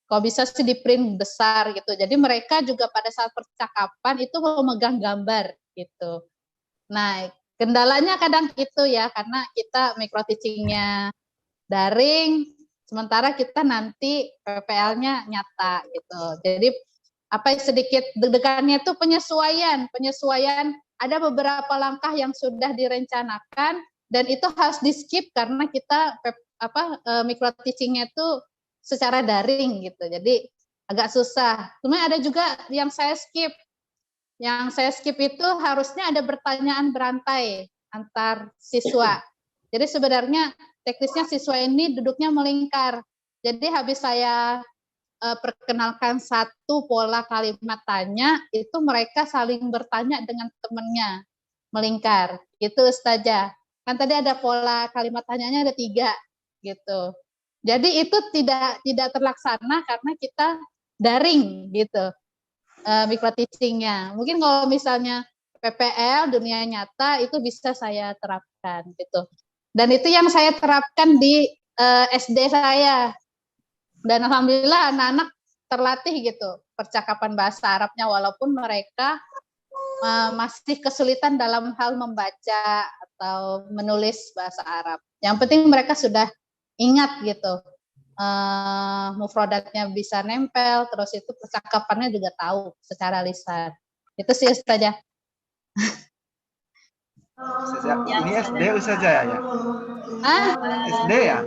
Kalau bisa sih di print besar gitu. Jadi mereka juga pada saat percakapan itu memegang gambar gitu. Nah, kendalanya kadang itu ya, karena kita micro teaching-nya daring, sementara kita nanti PPL-nya nyata gitu. Jadi sedikit deg-degannya itu penyesuaian. Ada beberapa langkah yang sudah direncanakan dan itu harus di-skip karena kita micro teaching-nya itu secara daring gitu. Jadi agak susah. Cuma ada juga yang saya skip. Yang saya skip itu harusnya ada pertanyaan berantai antar siswa. Jadi sebenarnya teknisnya siswa ini duduknya melingkar. Jadi habis saya perkenalkan satu pola kalimat tanya, itu mereka saling bertanya dengan temannya, melingkar. Gitu Ustazah. Kan tadi ada pola kalimat tanyanya ada 3 gitu. Jadi itu tidak terlaksana karena kita daring gitu micro teaching-nya. Mungkin kalau misalnya PPL dunia nyata itu bisa saya terapkan gitu. Dan itu yang saya terapkan di SD saya. Dan alhamdulillah anak-anak terlatih gitu percakapan bahasa Arabnya walaupun mereka masih kesulitan dalam hal membaca atau menulis bahasa Arab. Yang penting mereka sudah ingat gitu. Mufradatnya bisa nempel, terus itu percakapannya juga tahu secara lisan. Itu sih Ustazah. Ini SD Ustazah ya? SD ya?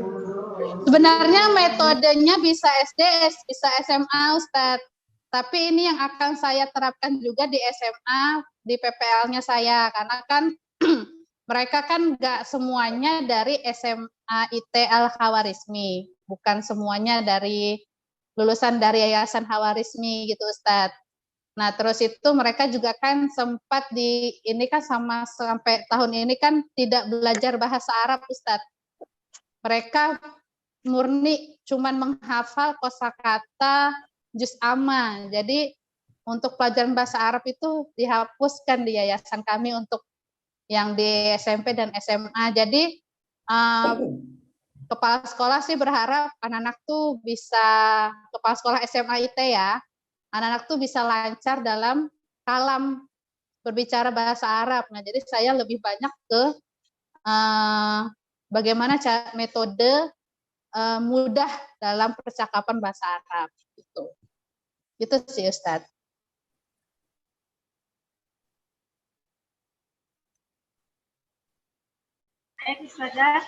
Sebenarnya metodenya bisa SD, bisa SMA Ustadz. Tapi ini yang akan saya terapkan juga di SMA, di PPL-nya saya. Karena kan mereka kan nggak semuanya dari SMA IT Al-Khawarizmi. Bukan semuanya dari lulusan dari Yayasan Khawarizmi gitu Ustadz. Nah terus itu mereka juga kan sempat ini kan sampai tahun ini kan tidak belajar bahasa Arab Ustadz. Mereka murni cuman menghafal kosakata juz amma. Jadi untuk pelajaran bahasa Arab itu dihapuskan di yayasan kami untuk yang di SMP dan SMA. Jadi kepala sekolah sih berharap anak-anak tuh bisa, kepala sekolah SMA IT ya, anak-anak tuh bisa lancar dalam kalam berbicara bahasa Arab. Nah jadi saya lebih banyak ke bagaimana metode mudah dalam percakapan bahasa Arab gitu. Itu sih Ustadz. Baik Ustazah,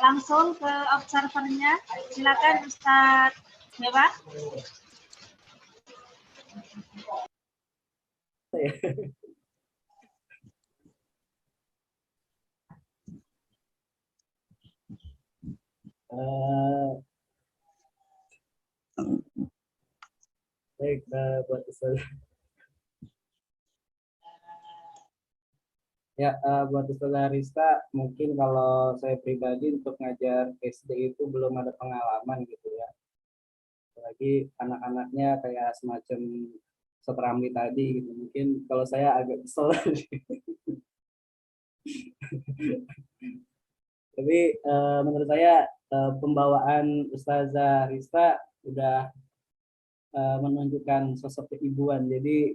langsung ke observernya. Silakan Ustadz Dewa. Baik, buat Ustazah. Ya, buat Ustazah Rista, mungkin kalau saya pribadi untuk ngajar SD itu belum ada pengalaman gitu ya. Apalagi anak-anaknya kayak semacam Setramli tadi gitu. Mungkin kalau saya agak kesel. Tapi menurut saya pembawaan Ustazah Rista udah menunjukkan sosok keibuan. Jadi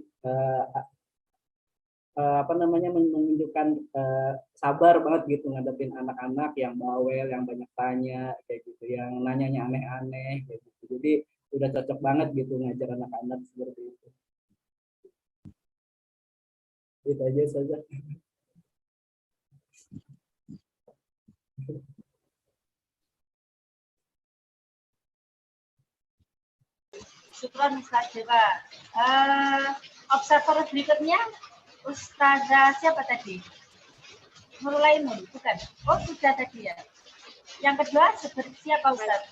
menunjukkan sabar banget gitu ngadepin anak-anak yang bawel, yang banyak tanya kayak gitu, yang nanyanya aneh-aneh kayak gitu. Jadi udah cocok banget gitu ngajar anak-anak seperti itu. Itu aja saja. Syukron Ustaz Dewa. Observer berikutnya Ustazah siapa tadi? Nurulaimun, bukan? Oh, sudah tadi ya. Yang kedua seperti siapa Ustaz?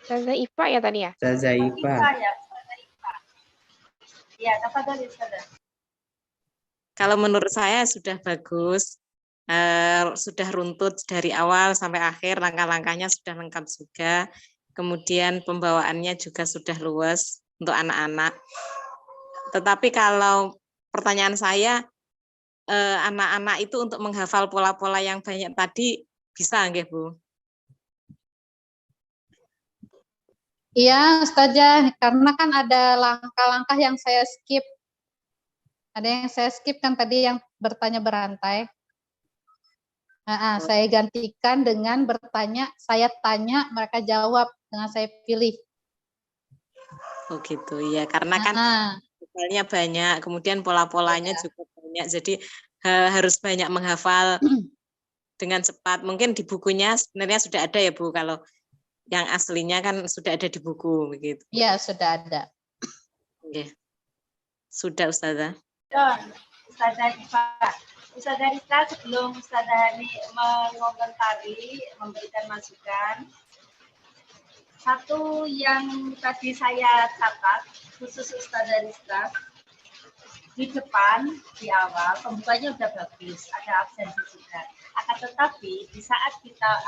Ustazah Ifa ya tadi ya? Ustazah Ifa. Ya, Ustazah Ifa. Ya, tafadhol Ustazah. Kalau menurut saya sudah bagus, sudah runtut dari awal sampai akhir, langkah-langkahnya sudah lengkap juga. Kemudian pembawaannya juga sudah luas untuk anak-anak. Tetapi kalau pertanyaan saya, anak-anak itu untuk menghafal pola-pola yang banyak tadi bisa nggih, Bu? Iya, Ustazah, karena kan ada langkah-langkah yang saya skip. Ada yang saya skip kan tadi yang bertanya berantai. Saya gantikan dengan bertanya, saya tanya, mereka jawab dengan saya pilih. Oh gitu, ya. Karena kan misalnya banyak, kemudian pola-polanya juga banyak. Jadi harus banyak menghafal dengan cepat. Mungkin di bukunya sebenarnya sudah ada ya, Bu, kalau yang aslinya kan sudah ada di buku begitu. Iya, sudah ada. Oke. Sudah, Ustazah. Ustazah Ifa. Ustazah Rista, sebelum Ustazah Hani mengomentari, memberikan masukan, satu yang tadi saya catat, khusus Ustazah Rista, di depan, di awal, pembukanya sudah bagus, ada absensi juga. Akan tetapi, di saat kita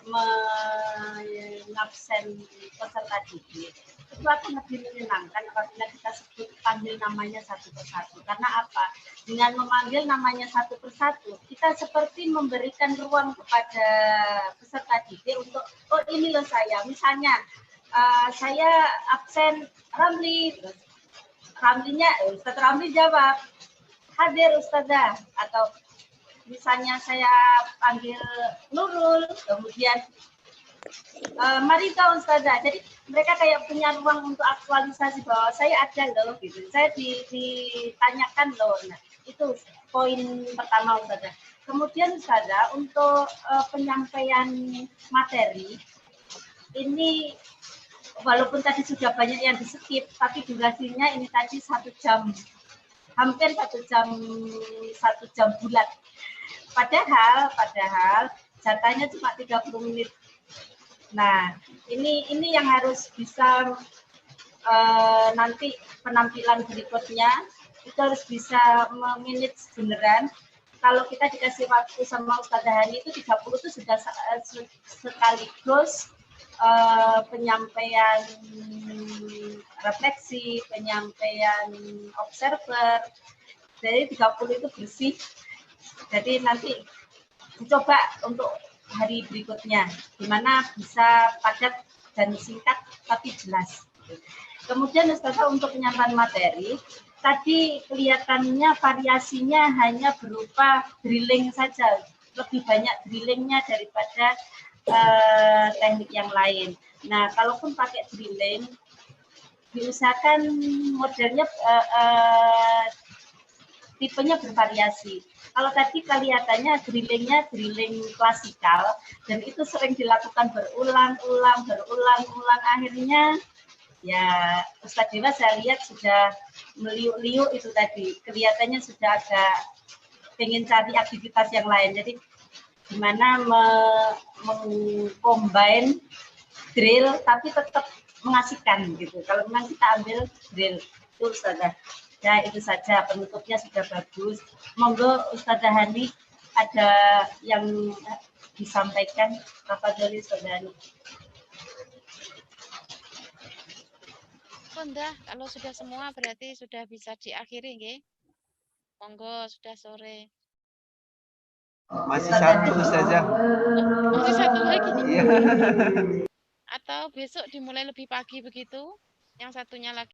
mengabsen peserta didik, itu akan lebih menyenangkan apabila kita sebut panggil namanya satu persatu. Karena apa? Dengan memanggil namanya satu persatu, kita seperti memberikan ruang kepada peserta didik untuk, oh ini loh saya, misalnya saya absen Ramli, terus Ramlinya, Ustaz Ramli jawab, hadir Ustazah, atau misalnya saya panggil Nurul, kemudian Marita Ustazah. Jadi mereka kayak punya ruang untuk aktualisasi bahwa saya ada loh, gitu. Saya ditanyakan loh. Nah, itu poin pertama Ustazah. Kemudian Ustazah, untuk penyampaian materi, ini walaupun tadi sudah banyak yang di-skip, tapi durasinya ini tadi 1 jam, hampir 1 jam bulat. Padahal jatahnya cuma 30 menit. Nah, ini yang harus bisa nanti penampilan berikutnya itu harus bisa memanage beneran. Kalau kita dikasih waktu sama Ustazah Hani itu 30 itu sudah sekaligus penyampaian refleksi, penyampaian observer. Jadi 30 itu bersih. Jadi nanti dicoba untuk hari berikutnya, di mana bisa padat dan singkat tapi jelas. Kemudian Ustazah, untuk penyampaian materi, tadi kelihatannya variasinya hanya berupa drilling saja, lebih banyak drillingnya daripada teknik yang lain. Nah, kalaupun pakai drilling, diusahakan modelnya tipenya bervariasi. Kalau tadi kelihatannya drillingnya drilling klasikal, dan itu sering dilakukan berulang-ulang, akhirnya ya Ustadz Dewa saya lihat sudah meliuk-liuk itu tadi, kelihatannya sudah agak pengen cari aktivitas yang lain. Jadi gimana mengcombine drill tapi tetap mengasihkan gitu. Kalau memang kita ambil drill itu Ustazah. Ya itu saja, penutupnya sudah bagus. Monggo Ustazah Hani ada yang disampaikan. Tafadhol Ustazah Hani. Sudah, kalau sudah semua berarti sudah bisa diakhiri nggih. Monggo, sudah sore. Masih satu Ustazah. Masih satu lagi. Iya. Atau besok dimulai lebih pagi begitu, yang satunya lagi.